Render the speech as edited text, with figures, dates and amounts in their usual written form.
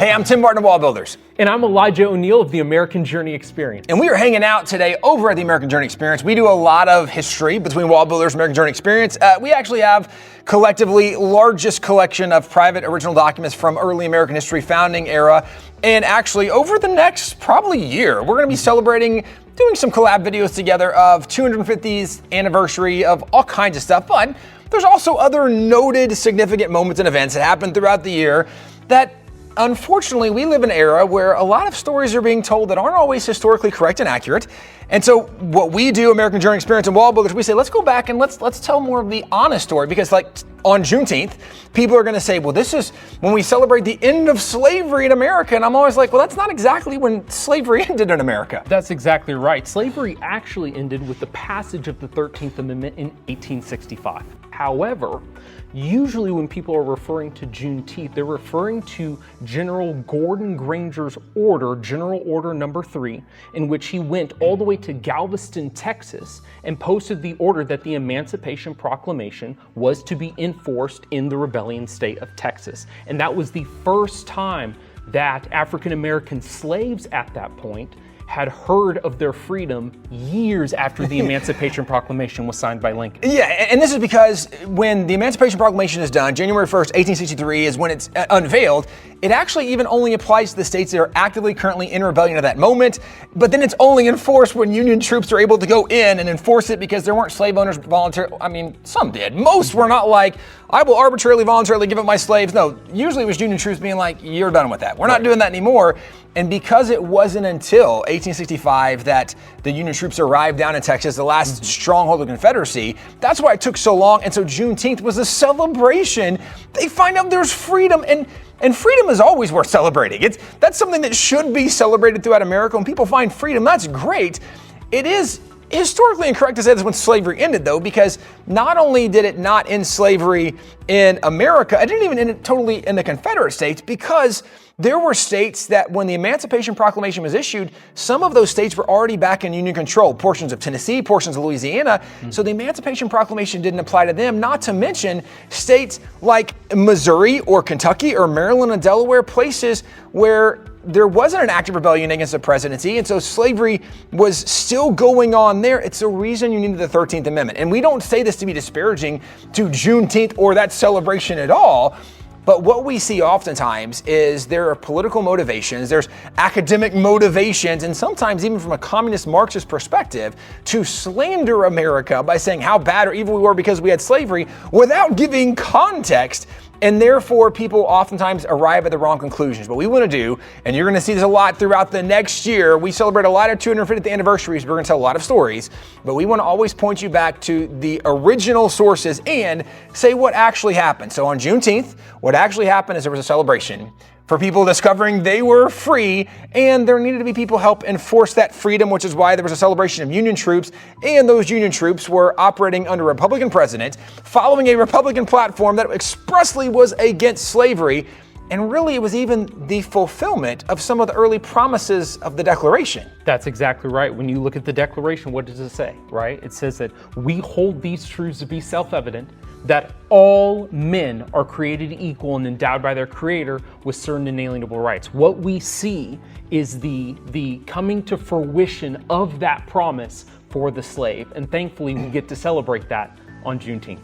Hey, I'm Tim Martin of Wall Builders. And I'm Elijah O'Neill of the American Journey Experience. And we are hanging out today over at the American Journey Experience. We do a lot of history between Wall Builders and American Journey Experience. We actually have collectively largest collection of private original documents from early American history, founding era. And actually over the next probably year, we're going to be celebrating, doing some collab videos together of 250th anniversary of all kinds of stuff. But there's also other noted significant moments and events that happened throughout the year that unfortunately, we live in an era where a lot of stories are being told that aren't always historically correct and accurate. And so what we do, American Journey Experience and Wall Builders, we say, let's go back and let's tell more of the honest story. Because like on Juneteenth, people are going to say, well, this is when we celebrate the end of slavery in America. And I'm always like, well, that's not exactly when slavery ended in America. That's exactly right. Slavery actually ended with the passage of the 13th Amendment in 1865. However, usually when people are referring to Juneteenth, they're referring to General Gordon Granger's order, General Order Number 3, in which he went all the way to Galveston, Texas, and posted the order that the Emancipation Proclamation was to be enforced in the rebellion state of Texas. And that was the first time that African American slaves at that point had heard of their freedom years after the Emancipation Proclamation was signed by Lincoln. Yeah, and this is because when the Emancipation Proclamation is done, January 1st, 1863 is when it's unveiled. It actually even only applies to the states that are actively currently in rebellion at that moment, but then it's only enforced when Union troops are able to go in and enforce it because there weren't slave owners voluntarily. I mean, some did. Most were not like, I will arbitrarily, voluntarily give up my slaves. No, usually it was Union troops being like, you're done with that. We're not doing that anymore. And because it wasn't until 1865 that the Union troops arrived down in Texas, the last stronghold of the Confederacy, that's why it took so long. And so Juneteenth was a celebration. They find out there's freedom, and freedom is always worth celebrating. That's something that should be celebrated throughout America. When people find freedom, that's great. It is historically incorrect to say this when slavery ended, though, because not only did it not end slavery in America, it didn't even end it totally in the Confederate States, because there were states that when the Emancipation Proclamation was issued, some of those states were already back in Union control, portions of Tennessee, portions of Louisiana. So the Emancipation Proclamation didn't apply to them, not to mention states like Missouri or Kentucky or Maryland and Delaware, places where there wasn't an active rebellion against the presidency, and so slavery was still going on there. It's the reason you needed the 13th Amendment. And we don't say this to be disparaging to Juneteenth or that celebration at all, but what we see oftentimes is there are political motivations, there's academic motivations, and sometimes even from a communist Marxist perspective, to slander America by saying how bad or evil we were because we had slavery without giving context. And therefore, people oftentimes arrive at the wrong conclusions. What we want to do, and you're going to see this a lot throughout the next year, we celebrate a lot of 250th anniversaries. We're going to tell a lot of stories, but we want to always point you back to the original sources and say what actually happened. So on Juneteenth, what actually happened is there was a celebration for people discovering they were free, and there needed to be people help enforce that freedom, which is why there was a celebration of Union troops, and those Union troops were operating under a Republican president, following a Republican platform that expressly was against slavery, and really it was even the fulfillment of some of the early promises of the Declaration. That's exactly right. When you look at the Declaration, what does it say, right? It says that we hold these truths to be self-evident, that all men are created equal and endowed by their Creator with certain inalienable rights. What we see is the coming to fruition of that promise for the slave. And thankfully, we get to celebrate that on Juneteenth.